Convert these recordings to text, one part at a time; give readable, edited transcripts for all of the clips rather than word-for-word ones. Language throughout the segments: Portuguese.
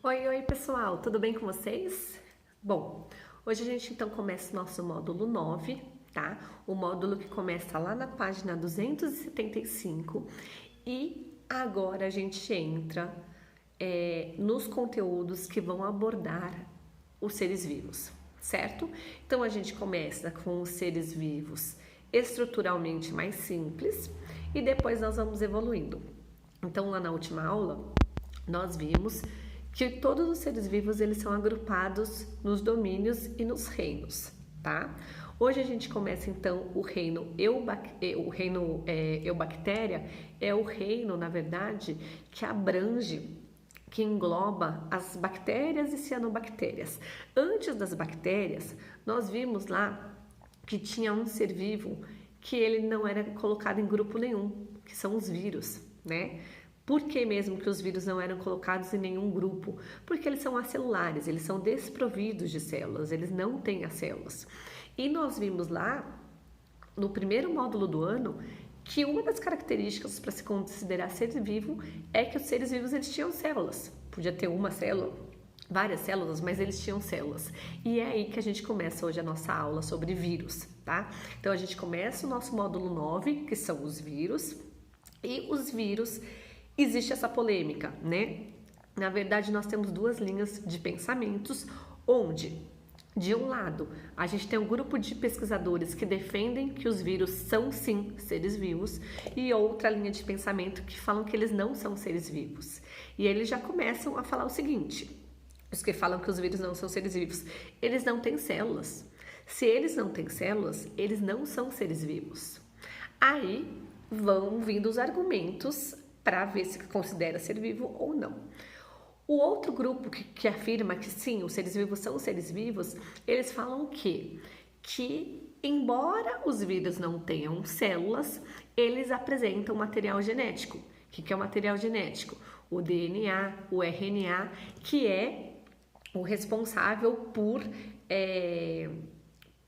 Oi, pessoal, tudo bem com vocês? Bom, hoje a gente então começa o nosso módulo 9, tá? O módulo que começa lá na página 275 e agora a gente entra nos conteúdos que vão abordar os seres vivos, certo? Então a gente começa com os seres vivos estruturalmente mais simples e depois nós vamos evoluindo. Então lá na última aula nós vimos que todos os seres vivos eles são agrupados nos domínios e nos reinos, tá? Hoje a gente começa então o reino Eubactéria, é o reino, na verdade, que abrange, que engloba as bactérias e cianobactérias. Antes das bactérias, nós vimos lá que tinha um ser vivo que ele não era colocado em grupo nenhum, que são os vírus, né? Por que mesmo que os vírus não eram colocados em nenhum grupo? Porque eles são acelulares, eles são desprovidos de células, eles não têm as células. E nós vimos lá, no primeiro módulo do ano, que uma das características para se considerar ser vivo é que os seres vivos eles tinham células. Podia ter uma célula, várias células, mas eles tinham células. E é aí que a gente começa hoje a nossa aula sobre vírus, tá? Então a gente começa o nosso módulo 9, que são os vírus. E os vírus, existe essa polêmica, né? Na verdade, nós temos duas linhas de pensamentos, onde, de um lado, a gente tem um grupo de pesquisadores que defendem que os vírus são, sim, seres vivos, e outra linha de pensamento que falam que eles não são seres vivos. E eles já começam a falar o seguinte: os que falam que os vírus não são seres vivos, eles não têm células. Se eles não têm células, eles não são seres vivos. Aí vão vindo os argumentos para ver se considera ser vivo ou não. O outro grupo que afirma que sim, os seres vivos são seres vivos, eles falam o quê? Que embora os vírus não tenham células, eles apresentam material genético. O que é o material genético? O DNA, o RNA, que é o responsável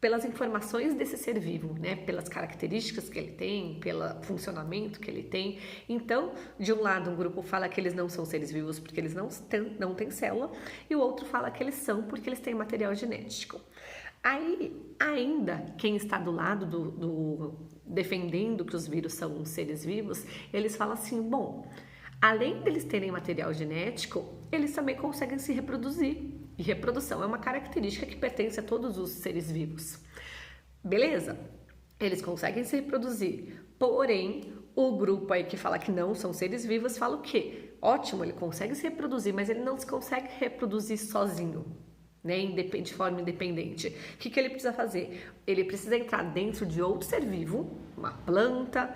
pelas informações desse ser vivo, né? Pelas características que ele tem, pelo funcionamento que ele tem. Então, de um lado, um grupo fala que eles não são seres vivos porque eles não têm célula, e o outro fala que eles são porque eles têm material genético. Aí, ainda, quem está do lado defendendo que os vírus são seres vivos, eles falam assim, bom, além deles terem material genético, eles também conseguem se reproduzir. E reprodução é uma característica que pertence a todos os seres vivos. Beleza? Eles conseguem se reproduzir. Porém, o grupo aí que fala que não são seres vivos fala o quê? Ótimo, ele consegue se reproduzir, mas ele não se consegue reproduzir sozinho, né? De forma independente. O que ele precisa fazer? Ele precisa entrar dentro de outro ser vivo, uma planta,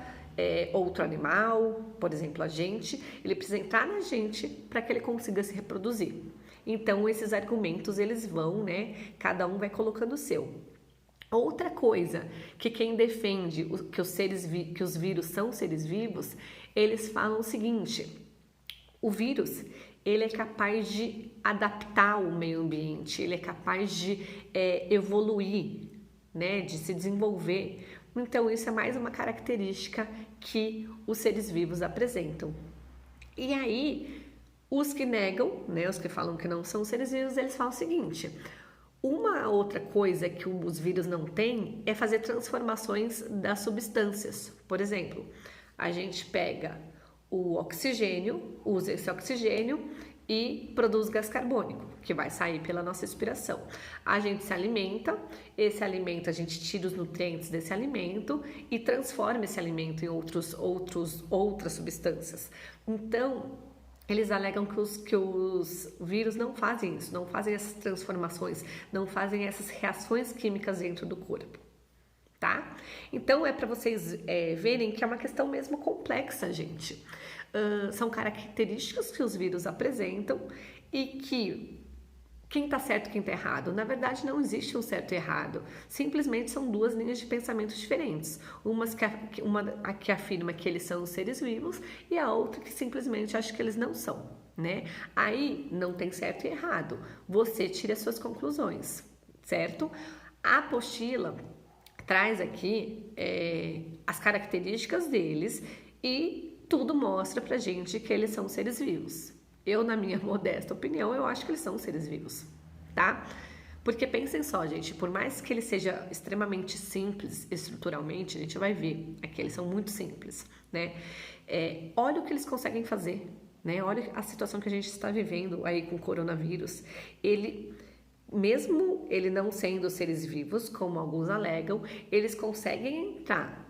outro animal, por exemplo, a gente. Ele precisa entrar na gente para que ele consiga se reproduzir. Então, esses argumentos, eles vão, né? Cada um vai colocando o seu. Outra coisa, que quem defende que os vírus são seres vivos, eles falam o seguinte: o vírus, ele é capaz de adaptar o meio ambiente, ele é capaz de evoluir, né? De se desenvolver. Então, isso é mais uma característica que os seres vivos apresentam. E aí, os que negam, né, os que falam que não são seres vivos, eles falam o seguinte: uma outra coisa que os vírus não têm é fazer transformações das substâncias. Por exemplo, a gente pega o oxigênio, usa esse oxigênio e produz gás carbônico, que vai sair pela nossa respiração. A gente se alimenta, esse alimento, a gente tira os nutrientes desse alimento e transforma esse alimento em outras substâncias. Então, eles alegam que os vírus não fazem isso, não fazem essas transformações, não fazem essas reações químicas dentro do corpo, tá? Então, é para vocês verem que é uma questão mesmo complexa, gente. São características que os vírus apresentam e que quem está certo e quem está errado? Na verdade, não existe um certo e errado. Simplesmente são duas linhas de pensamento diferentes. Uma que afirma que eles são seres vivos e a outra que simplesmente acha que eles não são, né? Aí não tem certo e errado. Você tira as suas conclusões, certo? A apostila traz aqui as características deles e tudo mostra pra gente que eles são seres vivos. Eu, na minha modesta opinião, eu acho que eles são seres vivos, tá? Porque pensem só, gente, por mais que ele seja extremamente simples estruturalmente, a gente vai ver aqui, eles são muito simples, né? Olha o que eles conseguem fazer, né? Olha a situação que a gente está vivendo aí com o coronavírus. Mesmo ele não sendo seres vivos, como alguns alegam, eles conseguem entrar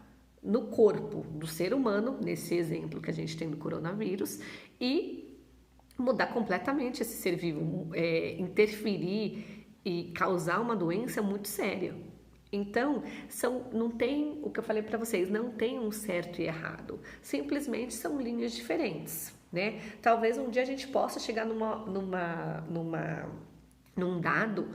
no corpo do ser humano, nesse exemplo que a gente tem do coronavírus, e mudar completamente esse ser vivo, interferir e causar uma doença muito séria. Então, não tem, o que eu falei para vocês, não tem um certo e errado, simplesmente são linhas diferentes, né? Talvez um dia a gente possa chegar num dado,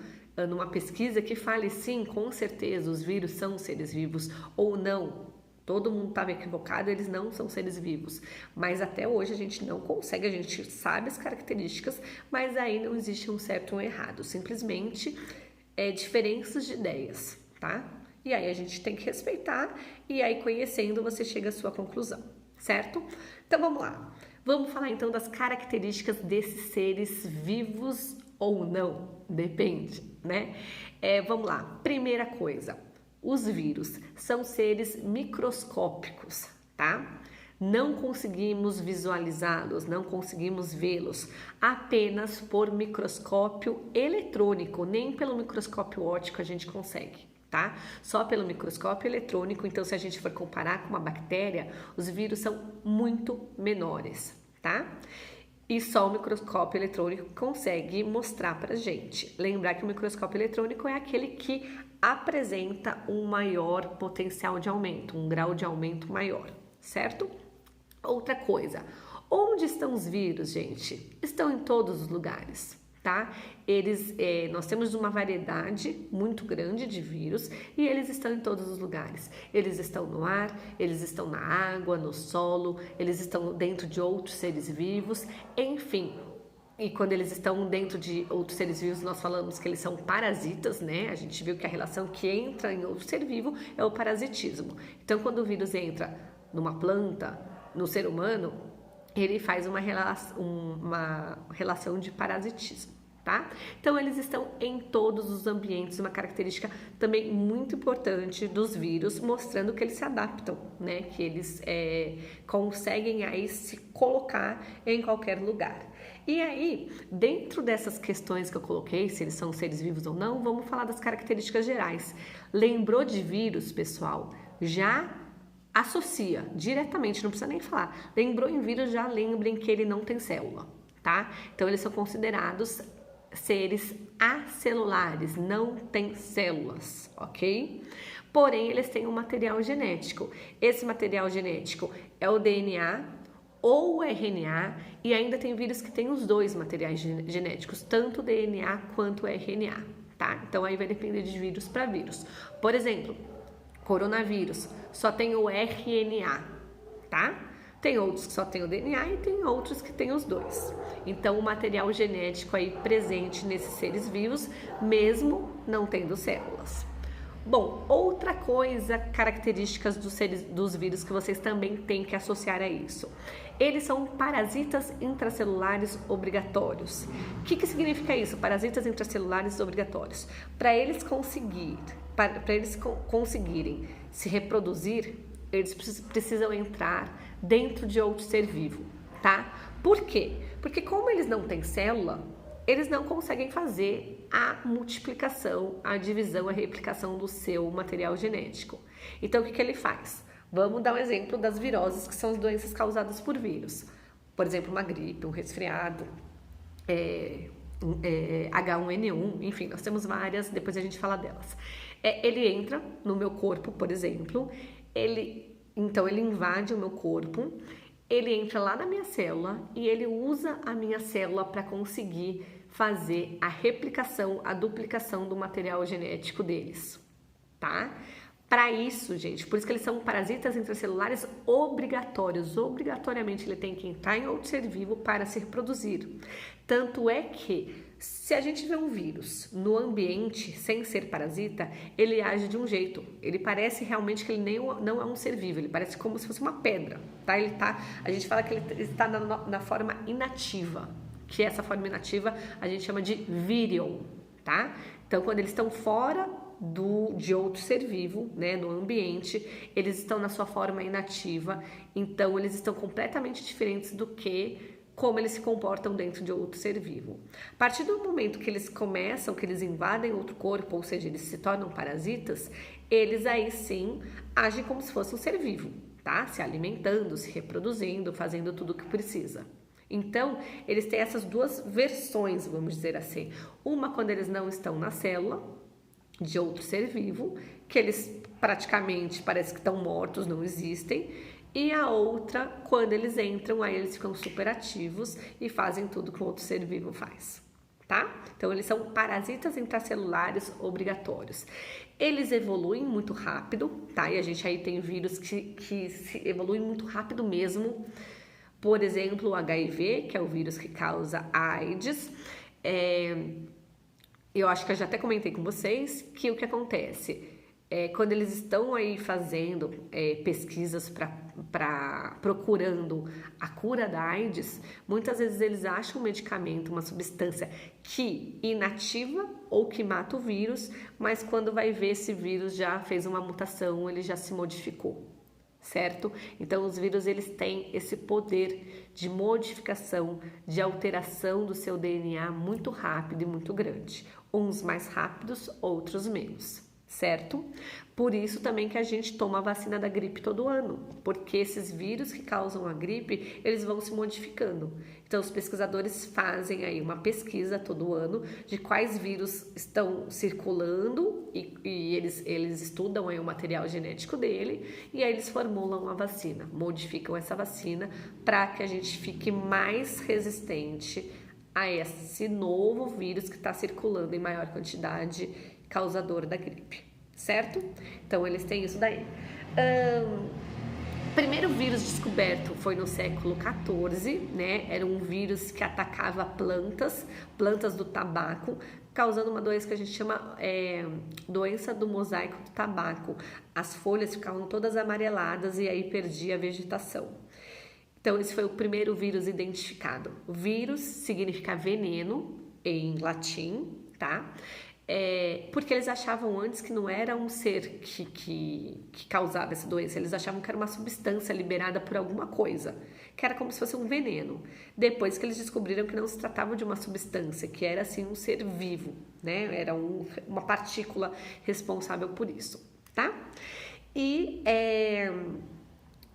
numa pesquisa que fale sim, com certeza os vírus são seres vivos ou não. Todo mundo estava equivocado, eles não são seres vivos. Mas até hoje a gente não consegue, a gente sabe as características, mas aí não existe um certo ou um errado. Simplesmente diferenças de ideias, tá? E aí a gente tem que respeitar e aí conhecendo você chega à sua conclusão, certo? Então vamos lá. Vamos falar então das características desses seres vivos ou não, depende, né? Vamos lá. Primeira coisa. Os vírus são seres microscópicos, tá? Não conseguimos visualizá-los, não conseguimos vê-los apenas por microscópio eletrônico, nem pelo microscópio óptico a gente consegue, tá? Só pelo microscópio eletrônico, então se a gente for comparar com uma bactéria, os vírus são muito menores, tá? E só o microscópio eletrônico consegue mostrar pra gente. Lembrar que o microscópio eletrônico é aquele que apresenta um maior potencial de aumento, um grau de aumento maior, certo? Outra coisa, onde estão os vírus, gente? Estão em todos os lugares, tá? Nós temos uma variedade muito grande de vírus e eles estão em todos os lugares. Eles estão no ar, eles estão na água, no solo, eles estão dentro de outros seres vivos, enfim. E quando eles estão dentro de outros seres vivos, nós falamos que eles são parasitas, né? A gente viu que a relação que entra em outro ser vivo é o parasitismo. Então, quando o vírus entra numa planta, no ser humano, ele faz uma relação de parasitismo, tá? Então, eles estão em todos os ambientes, uma característica também muito importante dos vírus, mostrando que eles se adaptam, né? Que eles conseguem aí se colocar em qualquer lugar. E aí, dentro dessas questões que eu coloquei, se eles são seres vivos ou não, vamos falar das características gerais. Lembrou de vírus, pessoal? Já associa diretamente, não precisa nem falar. Lembrou em vírus, já lembrem que ele não tem célula, tá? Então, eles são considerados seres acelulares, não tem células, ok? Porém, eles têm um material genético. Esse material genético é o DNA ou o RNA, e ainda tem vírus que tem os dois materiais genéticos, tanto o DNA quanto o RNA, tá? Então aí vai depender de vírus para vírus. Por exemplo, coronavírus só tem o RNA, tá? Tem outros que só tem o DNA e tem outros que tem os dois. Então o material genético aí presente nesses seres vivos, mesmo não tendo células. Bom, outra coisa, características dos vírus que vocês também têm que associar a isso. Eles são parasitas intracelulares obrigatórios. O que significa isso? Parasitas intracelulares obrigatórios. Para eles conseguirem se reproduzir, eles precisam entrar dentro de outro ser vivo, tá? Por quê? Porque como eles não têm célula, eles não conseguem fazer a multiplicação, a divisão, a replicação do seu material genético. Então, o que ele faz? Vamos dar um exemplo das viroses, que são as doenças causadas por vírus. Por exemplo, uma gripe, um resfriado, H1N1, enfim, nós temos várias, depois a gente fala delas. Ele entra no meu corpo, por exemplo, então ele invade o meu corpo, ele entra lá na minha célula e ele usa a minha célula para conseguir fazer a replicação, a duplicação do material genético deles, tá? Para isso, gente, por isso que eles são parasitas intracelulares obrigatórios. Obrigatoriamente ele tem que entrar em outro ser vivo para se reproduzir. Tanto é que, se a gente vê um vírus no ambiente sem ser parasita, ele age de um jeito. Ele parece realmente que ele não é um ser vivo, ele parece como se fosse uma pedra, tá? A gente fala que ele está na forma inativa, que essa forma inativa a gente chama de virion, tá? Então, quando eles estão fora de outro ser vivo, né, no ambiente, eles estão na sua forma inativa, então eles estão completamente diferentes do que como eles se comportam dentro de outro ser vivo. A partir do momento que eles começam, que eles invadem outro corpo, ou seja, eles se tornam parasitas, eles aí sim agem como se fosse um ser vivo, tá? Se alimentando, se reproduzindo, fazendo tudo o que precisa. Então, eles têm essas duas versões, vamos dizer assim. Uma quando eles não estão na célula de outro ser vivo, que eles praticamente parece que estão mortos, não existem. E a outra, quando eles entram, aí eles ficam super ativos e fazem tudo que o outro ser vivo faz, tá? Então, eles são parasitas intracelulares obrigatórios. Eles evoluem muito rápido, tá? E a gente aí tem vírus que se evoluem muito rápido mesmo. Por exemplo, o HIV, que é o vírus que causa AIDS. Eu acho que eu já até comentei com vocês que o que acontece quando eles estão aí fazendo pesquisas procurando a cura da AIDS, muitas vezes eles acham um medicamento, uma substância que inativa ou que mata o vírus, mas quando vai ver esse vírus já fez uma mutação, ele já se modificou, certo? Então os vírus eles têm esse poder de modificação, de alteração do seu DNA muito rápido e muito grande, uns mais rápidos, outros menos. Certo? Por isso também que a gente toma a vacina da gripe todo ano, porque esses vírus que causam a gripe, eles vão se modificando. Então, os pesquisadores fazem aí uma pesquisa todo ano de quais vírus estão circulando e eles estudam aí o material genético dele e aí eles formulam a vacina, modificam essa vacina para que a gente fique mais resistente a esse novo vírus que está circulando em maior quantidade, causador da gripe, certo? Então, eles têm isso daí. O primeiro vírus descoberto foi no século XIV, né? Era um vírus que atacava plantas do tabaco, causando uma doença que a gente chama doença do mosaico do tabaco. As folhas ficavam todas amareladas e aí perdia a vegetação. Então, esse foi o primeiro vírus identificado. Vírus significa veneno em latim, tá? Porque eles achavam antes que não era um ser que causava essa doença, eles achavam que era uma substância liberada por alguma coisa, que era como se fosse um veneno. Depois que eles descobriram que não se tratava de uma substância, que era assim um ser vivo, né? Era uma partícula responsável por isso, tá? E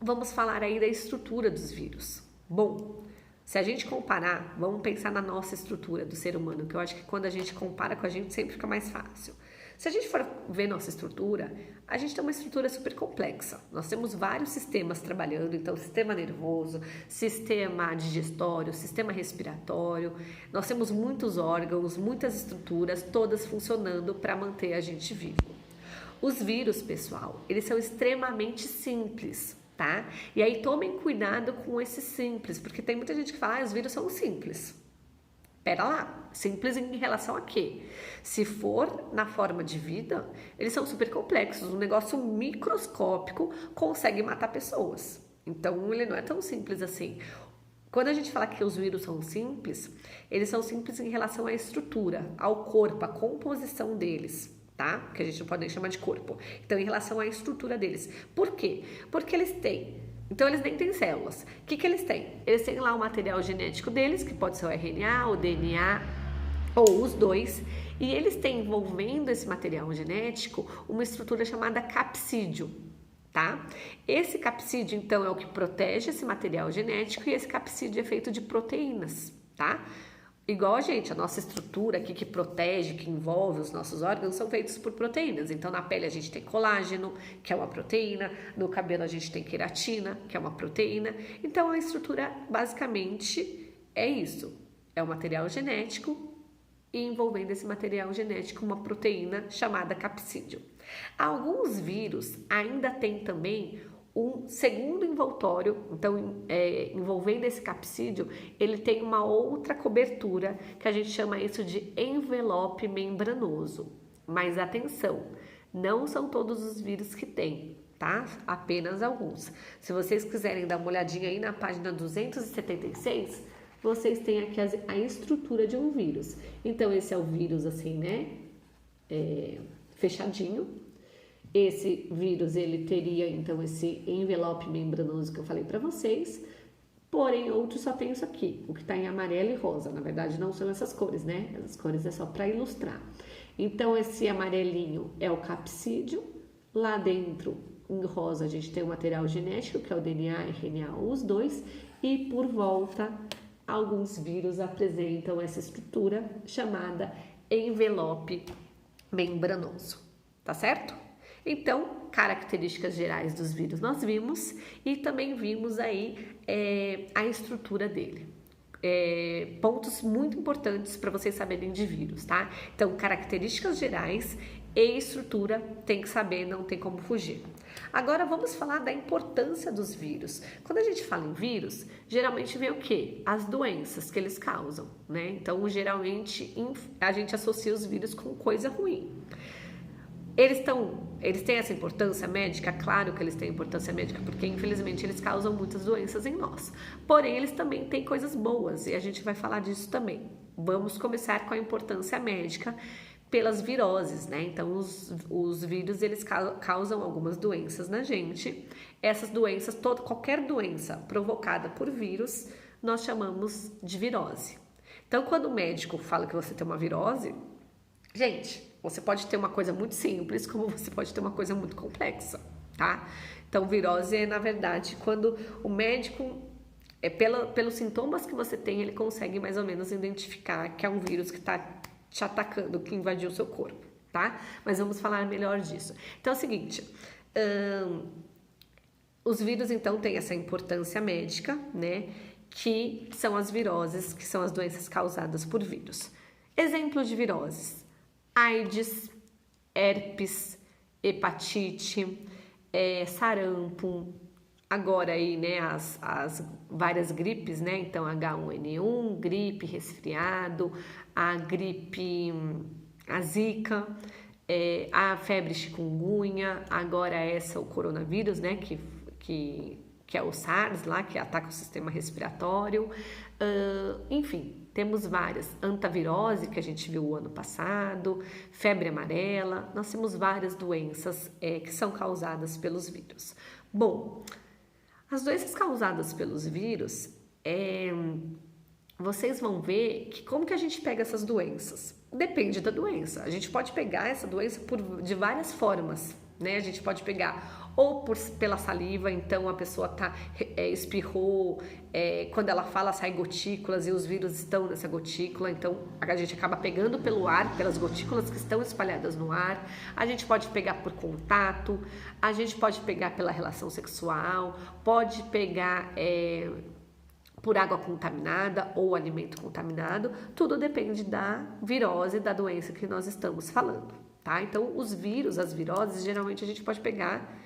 vamos falar aí da estrutura dos vírus. Bom, se a gente comparar, vamos pensar na nossa estrutura do ser humano, que eu acho que quando a gente compara com a gente sempre fica mais fácil. Se a gente for ver nossa estrutura, a gente tem uma estrutura super complexa. Nós temos vários sistemas trabalhando, então sistema nervoso, sistema digestório, sistema respiratório. Nós temos muitos órgãos, muitas estruturas, todas funcionando para manter a gente vivo. Os vírus, pessoal, eles são extremamente simples. Tá? E aí tomem cuidado com esse simples, porque tem muita gente que fala, os vírus são simples. Pera lá, simples em relação a quê? Se for na forma de vida, eles são super complexos, um negócio microscópico consegue matar pessoas. Então ele não é tão simples assim. Quando a gente fala que os vírus são simples, eles são simples em relação à estrutura, ao corpo, à composição deles. Tá? Que a gente não pode nem chamar de corpo. Então, em relação à estrutura deles. Por quê? Porque eles têm. Então, eles nem têm células. O que eles têm? Eles têm lá o material genético deles, que pode ser o RNA, o DNA, ou os dois. E eles têm envolvendo esse material genético uma estrutura chamada capsídio. Tá? Esse capsídio, então, é o que protege esse material genético e esse capsídio é feito de proteínas. Tá? Igual a nossa estrutura aqui que protege, que envolve os nossos órgãos, são feitos por proteínas. Então, na pele a gente tem colágeno, que é uma proteína. No cabelo a gente tem queratina, que é uma proteína. Então, a estrutura basicamente é isso. É o material genético e envolvendo esse material genético uma proteína chamada capsídio. Alguns vírus ainda têm também um segundo envoltório, então envolvendo esse capsídio, ele tem uma outra cobertura que a gente chama isso de envelope membranoso. Mas atenção, não são todos os vírus que tem, tá? Apenas alguns. Se vocês quiserem dar uma olhadinha aí na página 276, vocês têm aqui a estrutura de um vírus. Então, esse é o vírus assim, né? Fechadinho. Esse vírus, ele teria, então, esse envelope membranoso que eu falei para vocês. Porém, outros só tem isso aqui, o que está em amarelo e rosa. Na verdade, não são essas cores, né? Essas cores é só para ilustrar. Então, esse amarelinho é o capsídeo. Lá dentro, em rosa, a gente tem o material genético, que é o DNA e RNA, os dois. E por volta, alguns vírus apresentam essa estrutura chamada envelope membranoso. Tá certo? Então, características gerais dos vírus nós vimos e também vimos aí a estrutura dele. Pontos muito importantes para vocês saberem de vírus, tá? Então, características gerais e estrutura tem que saber, não tem como fugir. Agora vamos falar da importância dos vírus. Quando a gente fala em vírus, geralmente vem o quê? As doenças que eles causam, né? Então, geralmente a gente associa os vírus com coisa ruim. Eles têm essa importância médica? Claro que eles têm importância médica, porque infelizmente eles causam muitas doenças em nós. Porém, eles também têm coisas boas e a gente vai falar disso também. Vamos começar com a importância médica pelas viroses, né? Então, os vírus, eles causam algumas doenças na gente. Essas doenças, qualquer doença provocada por vírus, nós chamamos de virose. Então, quando o médico fala que você tem uma virose, gente, você pode ter uma coisa muito simples, como você pode ter uma coisa muito complexa, tá? Então, virose é, na verdade, quando o médico, pelos sintomas que você tem, ele consegue mais ou menos identificar que é um vírus que está te atacando, que invadiu o seu corpo, tá? Mas vamos falar melhor disso. Então, é o seguinte, os vírus, então, têm essa importância médica, né? Que são as viroses, que são as doenças causadas por vírus. Exemplo de viroses: AIDS, herpes, hepatite, sarampo, agora aí, né, as várias gripes, né, então H1N1, gripe, resfriado, a gripe, a zika, a febre chikungunya, agora essa, o coronavírus, né, que é o SARS lá, que ataca o sistema respiratório, enfim. Temos várias, antavirose, que a gente viu o ano passado, febre amarela, nós temos várias doenças que são causadas pelos vírus. Bom, as doenças causadas pelos vírus, vocês vão ver que como que a gente pega essas doenças? Depende da doença. A gente pode pegar essa doença de várias formas, né? A gente pode pegar ou pela saliva, então a pessoa espirrou, quando ela fala sai gotículas e os vírus estão nessa gotícula, então a gente acaba pegando pelo ar, pelas gotículas que estão espalhadas no ar. A gente pode pegar por contato, a gente pode pegar pela relação sexual, pode pegar por água contaminada ou alimento contaminado, tudo depende da virose, da doença que nós estamos falando, tá? Então os vírus, as viroses, geralmente a gente pode pegar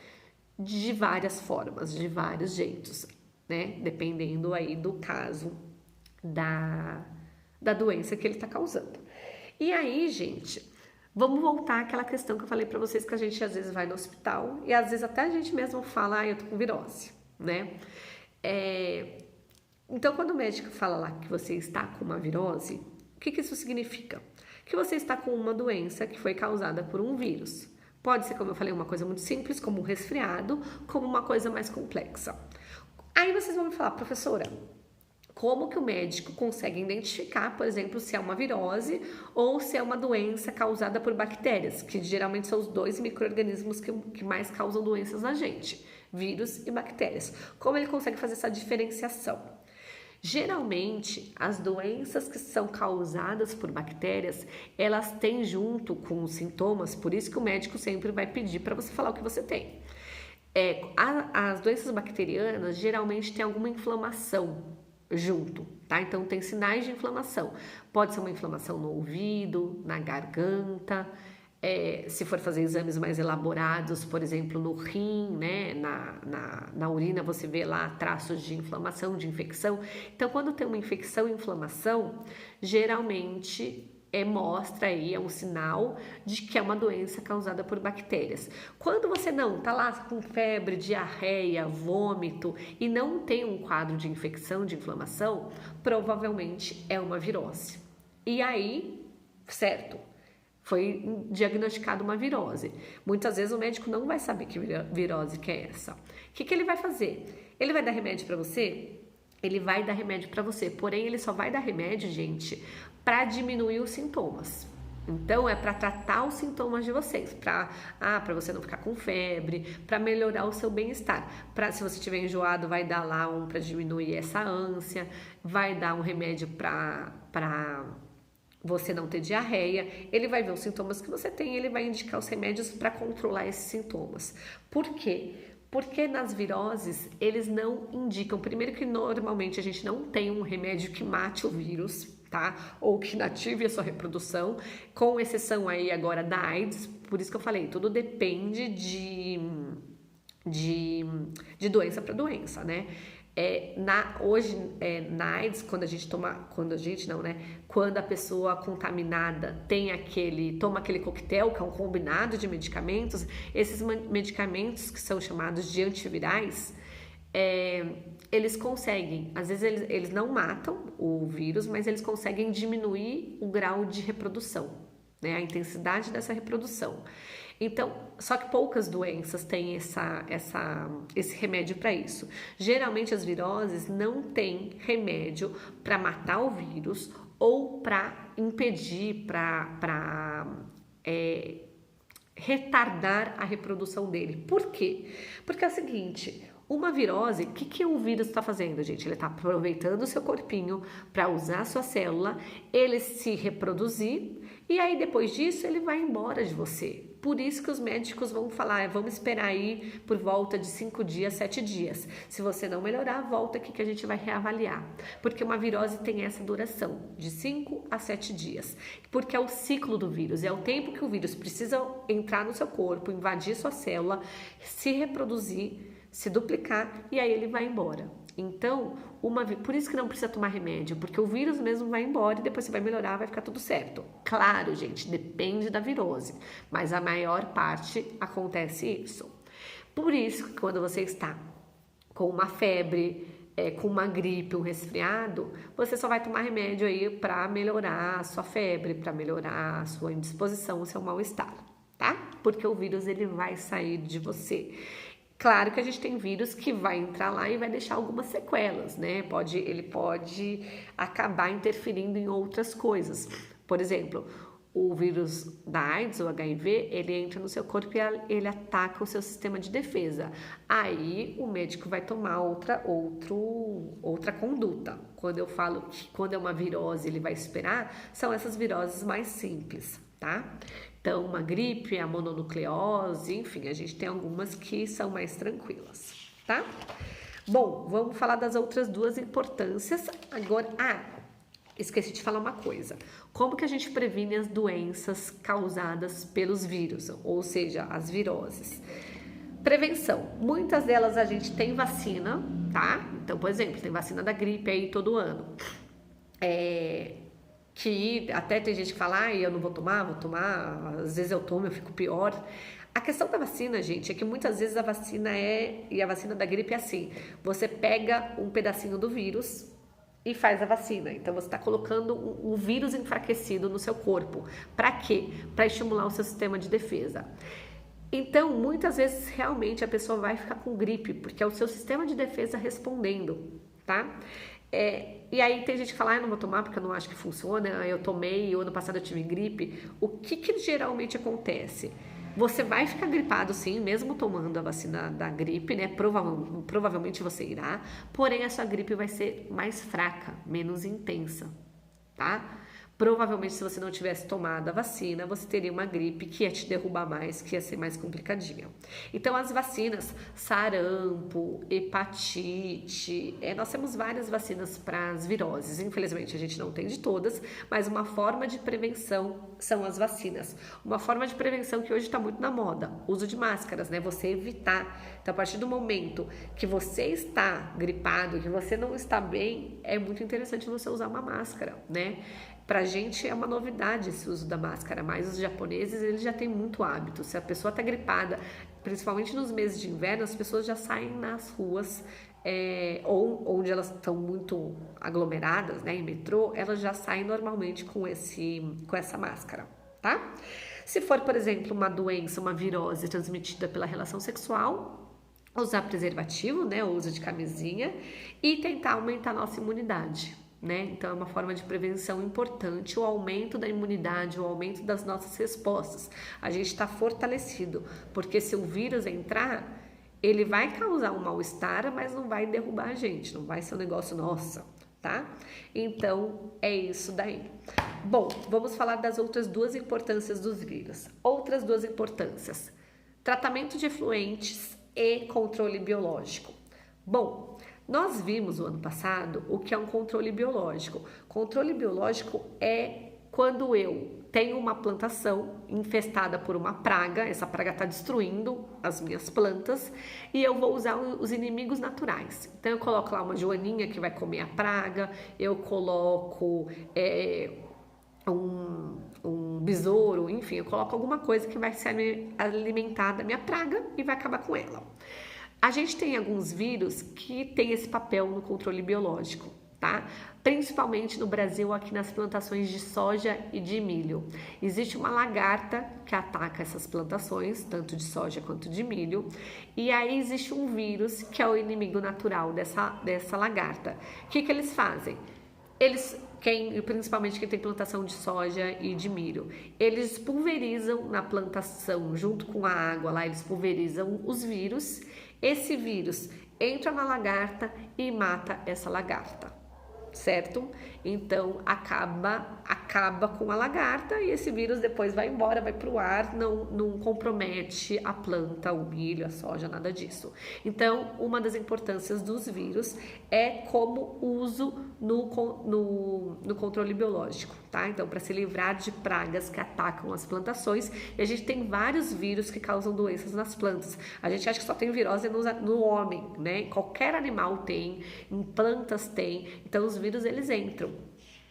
de várias formas, de vários jeitos, né? Dependendo aí do caso da doença que ele está causando. E aí, gente, vamos voltar àquela questão que eu falei para vocês, que a gente às vezes vai no hospital e às vezes até a gente mesmo fala, eu tô com virose, né? Então, quando o médico fala lá que você está com uma virose, o que isso significa? Que você está com uma doença que foi causada por um vírus. Pode ser, como eu falei, uma coisa muito simples, como um resfriado, como uma coisa mais complexa. Aí vocês vão me falar, professora, como que o médico consegue identificar, por exemplo, se é uma virose ou se é uma doença causada por bactérias, que geralmente são os dois micro-organismos que mais causam doenças na gente, vírus e bactérias. Como ele consegue fazer essa diferenciação? Geralmente, as doenças que são causadas por bactérias, elas têm junto com os sintomas, por isso que o médico sempre vai pedir para você falar o que você tem. As doenças bacterianas geralmente têm alguma inflamação junto, tá? Então, tem sinais de inflamação. Pode ser uma inflamação no ouvido, na garganta, se for fazer exames mais elaborados, por exemplo, no rim, né, na urina, você vê lá traços de inflamação, de infecção. Então, quando tem uma infecção e inflamação, geralmente mostra aí, é um sinal de que é uma doença causada por bactérias. Quando você não tá lá com febre, diarreia, vômito e não tem um quadro de infecção, de inflamação, provavelmente é uma virose. E aí, certo, foi diagnosticada uma virose. Muitas vezes o médico não vai saber que virose que é essa. O que ele vai fazer? Ele vai dar remédio para você? Ele vai dar remédio para você, porém ele só vai dar remédio, gente, para diminuir os sintomas. Então é para tratar os sintomas de vocês, para você não ficar com febre, para melhorar o seu bem-estar. Se você estiver enjoado, vai dar lá um para diminuir essa ânsia, vai dar um remédio para você não ter diarreia. Ele vai ver os sintomas que você tem, ele vai indicar os remédios para controlar esses sintomas. Por quê? Porque nas viroses, eles não indicam, primeiro que normalmente a gente não tem um remédio que mate o vírus, tá? Ou que inative a sua reprodução, com exceção aí agora da AIDS, por isso que eu falei, tudo depende de doença para doença, né? Hoje, na AIDS, quando a pessoa contaminada toma aquele coquetel, que é um combinado de medicamentos, esses medicamentos que são chamados de antivirais, eles conseguem, às vezes eles não matam o vírus, mas eles conseguem diminuir o grau de reprodução, né, a intensidade dessa reprodução. Então, só que poucas doenças têm esse remédio para isso. Geralmente as viroses não têm remédio para matar o vírus ou para impedir, para retardar a reprodução dele. Por quê? Porque é o seguinte, uma virose, o que o vírus está fazendo, gente? Ele está aproveitando o seu corpinho para usar a sua célula, ele se reproduzir e aí depois disso ele vai embora de você. Por isso que os médicos vão falar, vamos esperar aí por volta de 5 dias, 7 dias. Se você não melhorar, volta aqui que a gente vai reavaliar. Porque uma virose tem essa duração, de 5 a 7 dias. Porque é o ciclo do vírus, é o tempo que o vírus precisa entrar no seu corpo, invadir sua célula, se reproduzir, se duplicar e aí ele vai embora. Então, por isso que não precisa tomar remédio, porque o vírus mesmo vai embora e depois você vai melhorar, vai ficar tudo certo. Claro, gente, depende da virose, mas a maior parte acontece isso. Por isso que quando você está com uma febre, com uma gripe, um resfriado, você só vai tomar remédio aí para melhorar a sua febre, para melhorar a sua indisposição, o seu mal-estar, tá? Porque o vírus ele vai sair de você. Claro que a gente tem vírus que vai entrar lá e vai deixar algumas sequelas, né? Ele pode acabar interferindo em outras coisas. Por exemplo, o vírus da AIDS, o HIV, ele entra no seu corpo e ele ataca o seu sistema de defesa. Aí o médico vai tomar outra conduta. Quando eu falo que quando é uma virose ele vai esperar, são essas viroses mais simples, tá? Então, uma gripe, a mononucleose, enfim, a gente tem algumas que são mais tranquilas, tá? Bom, vamos falar das outras duas importâncias. Agora, esqueci de falar uma coisa. Como que a gente previne as doenças causadas pelos vírus, ou seja, as viroses? Prevenção. Muitas delas a gente tem vacina, tá? Então, por exemplo, tem vacina da gripe aí todo ano. Que até tem gente que fala, eu não vou tomar, às vezes eu tomo, eu fico pior. A questão da vacina, gente, é que muitas vezes a vacina e a vacina da gripe é assim, você pega um pedacinho do vírus e faz a vacina, então você está colocando um vírus enfraquecido no seu corpo. Para quê? Para estimular o seu sistema de defesa. Então, muitas vezes, realmente, a pessoa vai ficar com gripe, porque é o seu sistema de defesa respondendo, tá? E aí tem gente que fala, eu não vou tomar porque eu não acho que funciona, eu tomei, o ano passado eu tive gripe. O que geralmente acontece? Você vai ficar gripado sim, mesmo tomando a vacina da gripe, né? Provavelmente você irá, porém a sua gripe vai ser mais fraca, menos intensa, tá? Provavelmente, se você não tivesse tomado a vacina, você teria uma gripe que ia te derrubar mais, que ia ser mais complicadinha. Então, as vacinas, sarampo, hepatite, nós temos várias vacinas para as viroses. Infelizmente, a gente não tem de todas, mas uma forma de prevenção são as vacinas. Uma forma de prevenção que hoje está muito na moda, uso de máscaras, né? Você evitar. Então, a partir do momento que você está gripado, que você não está bem, é muito interessante você usar uma máscara, né? Pra gente é uma novidade esse uso da máscara, mas os japoneses, eles já têm muito hábito. Se a pessoa tá gripada, principalmente nos meses de inverno, as pessoas já saem nas ruas, ou onde elas estão muito aglomeradas, né, em metrô, elas já saem normalmente com essa máscara, tá? Se for, por exemplo, uma doença, uma virose transmitida pela relação sexual, usar preservativo, né, o uso de camisinha e tentar aumentar a nossa imunidade, né? Então é uma forma de prevenção importante, o aumento da imunidade, o aumento das nossas respostas. A gente está fortalecido, porque se o vírus entrar, ele vai causar um mal-estar, mas não vai derrubar a gente, não vai ser um negócio nossa, tá? Então é isso daí. Bom, vamos falar das outras duas importâncias dos vírus. Outras duas importâncias: tratamento de efluentes e controle biológico. Bom, nós vimos no ano passado o que é um controle biológico. Controle biológico é quando eu tenho uma plantação infestada por uma praga, essa praga está destruindo as minhas plantas e eu vou usar os inimigos naturais. Então eu coloco lá uma joaninha que vai comer a praga, eu coloco um besouro, enfim, eu coloco alguma coisa que vai se alimentar da minha praga e vai acabar com ela. A gente tem alguns vírus que tem esse papel no controle biológico, tá? Principalmente no Brasil, aqui nas plantações de soja e de milho. Existe uma lagarta que ataca essas plantações, tanto de soja quanto de milho, e aí existe um vírus que é o inimigo natural dessa lagarta. O que eles fazem? Principalmente quem tem plantação de soja e de milho, eles pulverizam na plantação, junto com a água lá, eles pulverizam os vírus. Esse vírus entra na lagarta e mata essa lagarta, certo? Então acaba com a lagarta e esse vírus depois vai embora, vai para o ar, não compromete a planta, o milho, a soja, nada disso. Então, uma das importâncias dos vírus é como uso no controle biológico, tá? Então, para se livrar de pragas que atacam as plantações, e a gente tem vários vírus que causam doenças nas plantas. A gente acha que só tem virose no homem, né? Qualquer animal tem, em plantas tem. Então, os vírus, eles entram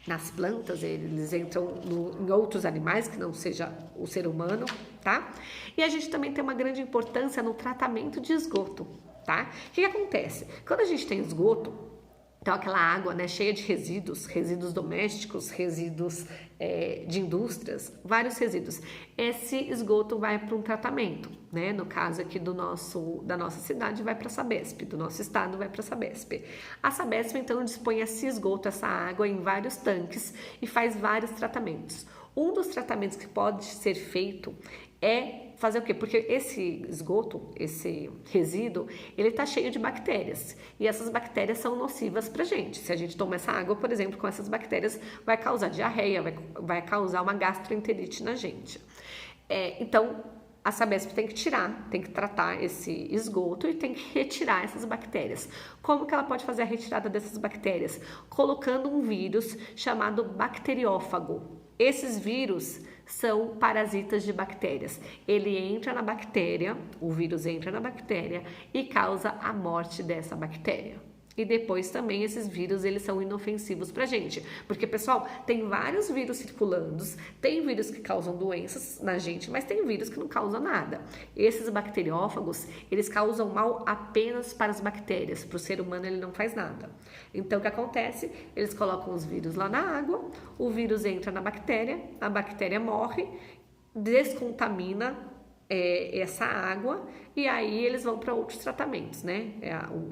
nas plantas, eles entram em outros animais que não seja o ser humano, tá? E a gente também tem uma grande importância no tratamento de esgoto, tá? O que acontece? Quando a gente tem esgoto, então aquela água, né, cheia de resíduos domésticos, resíduos de indústrias, vários resíduos. Esse esgoto vai para um tratamento, né? No caso aqui da nossa cidade vai para a Sabesp, do nosso estado vai para a Sabesp. A Sabesp então dispõe esse esgoto, essa água em vários tanques e faz vários tratamentos. Um dos tratamentos que pode ser feito é fazer o quê? Porque esse esgoto, esse resíduo, ele tá cheio de bactérias e essas bactérias são nocivas pra gente. Se a gente toma essa água, por exemplo, com essas bactérias, vai causar diarreia, vai causar uma gastroenterite na gente. Então, a Sabesp tem que tratar esse esgoto e tem que retirar essas bactérias. Como que ela pode fazer a retirada dessas bactérias? Colocando um vírus chamado bacteriófago. Esses vírus são parasitas de bactérias. Ele entra na bactéria, o vírus entra na bactéria e causa a morte dessa bactéria. E depois também esses vírus, eles são inofensivos pra gente. Porque, pessoal, tem vários vírus circulando, tem vírus que causam doenças na gente, mas tem vírus que não causam nada. Esses bacteriófagos, eles causam mal apenas para as bactérias, para o ser humano ele não faz nada. Então, o que acontece? Eles colocam os vírus lá na água, o vírus entra na bactéria, a bactéria morre, descontamina essa água e aí eles vão para outros tratamentos, né?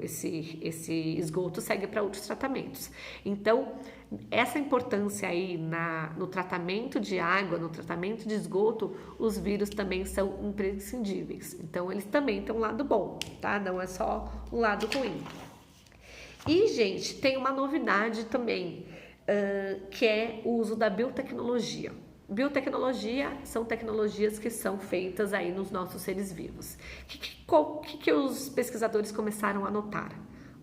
Esse esgoto segue para outros tratamentos. Então, essa importância aí no tratamento de água, no tratamento de esgoto, os vírus também são imprescindíveis. Então, eles também têm um lado bom, tá? Não é só um lado ruim. E, gente, tem uma novidade também, que é o uso da biotecnologia. Biotecnologia são tecnologias que são feitas aí nos nossos seres vivos. O que os pesquisadores começaram a notar?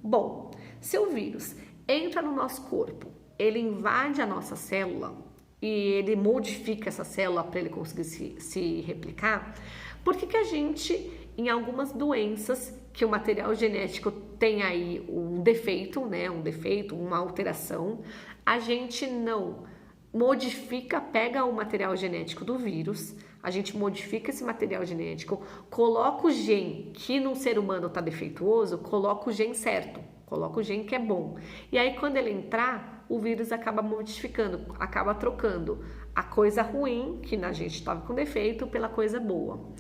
Bom, se o vírus entra no nosso corpo, ele invade a nossa célula e ele modifica essa célula para ele conseguir se replicar, por que a gente, em algumas doenças que o material genético tem aí um defeito, né, uma alteração, a gente não modifica, pega o material genético do vírus, a gente modifica esse material genético, coloca o gene que num ser humano está defeituoso, coloca o gene certo, coloca o gene que é bom. E aí quando ele entrar, o vírus acaba modificando, acaba trocando a coisa ruim, que na gente estava com defeito, pela coisa boa.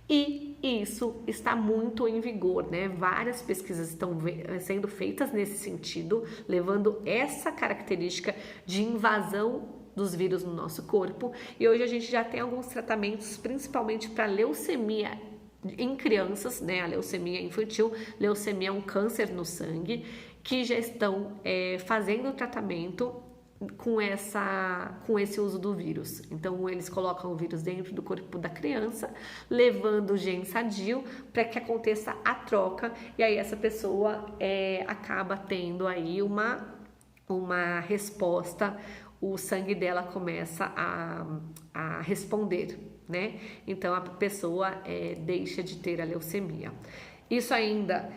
E isso está muito em vigor, né? Várias pesquisas estão sendo feitas nesse sentido, levando essa característica de invasão dos vírus no nosso corpo. E hoje a gente já tem alguns tratamentos, principalmente para leucemia em crianças, né? A leucemia infantil, leucemia é um câncer no sangue, que já estão fazendo o tratamento com esse uso do vírus. Então eles colocam o vírus dentro do corpo da criança, levando o gene sadio para que aconteça a troca, e aí essa pessoa acaba tendo aí uma resposta, o sangue dela começa a responder, né? Então a pessoa deixa de ter a leucemia. Isso ainda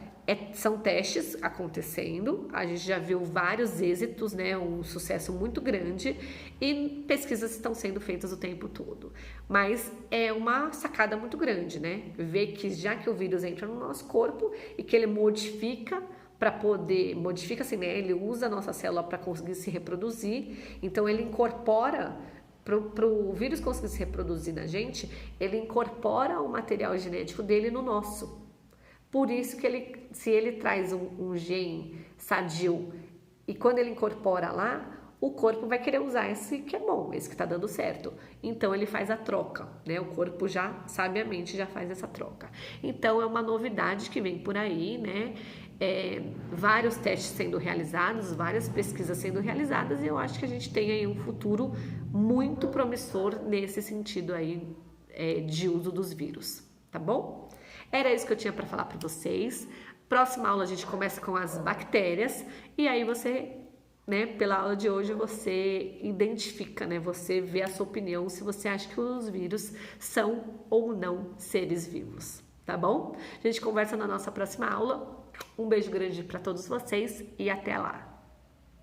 são testes acontecendo, a gente já viu vários êxitos, né, um sucesso muito grande, e pesquisas estão sendo feitas o tempo todo. Mas é uma sacada muito grande, né? Ver que já que o vírus entra no nosso corpo e que ele modifica assim, né? Ele usa a nossa célula para conseguir se reproduzir, então ele incorpora. Para o vírus conseguir se reproduzir na gente, ele incorpora o material genético dele no nosso. Por isso que se ele traz um gene sadio e quando ele incorpora lá, o corpo vai querer usar esse que é bom, esse que está dando certo. Então ele faz a troca, né? O corpo já, sabiamente, já faz essa troca. Então é uma novidade que vem por aí, né? Vários testes sendo realizados, várias pesquisas sendo realizadas, e eu acho que a gente tem aí um futuro muito promissor nesse sentido aí de uso dos vírus, tá bom? Era isso que eu tinha para falar para vocês. Próxima aula a gente começa com as bactérias, e aí você, né, pela aula de hoje você identifica, né, você vê a sua opinião se você acha que os vírus são ou não seres vivos, tá bom? A gente conversa na nossa próxima aula. Um beijo grande para todos vocês e até lá!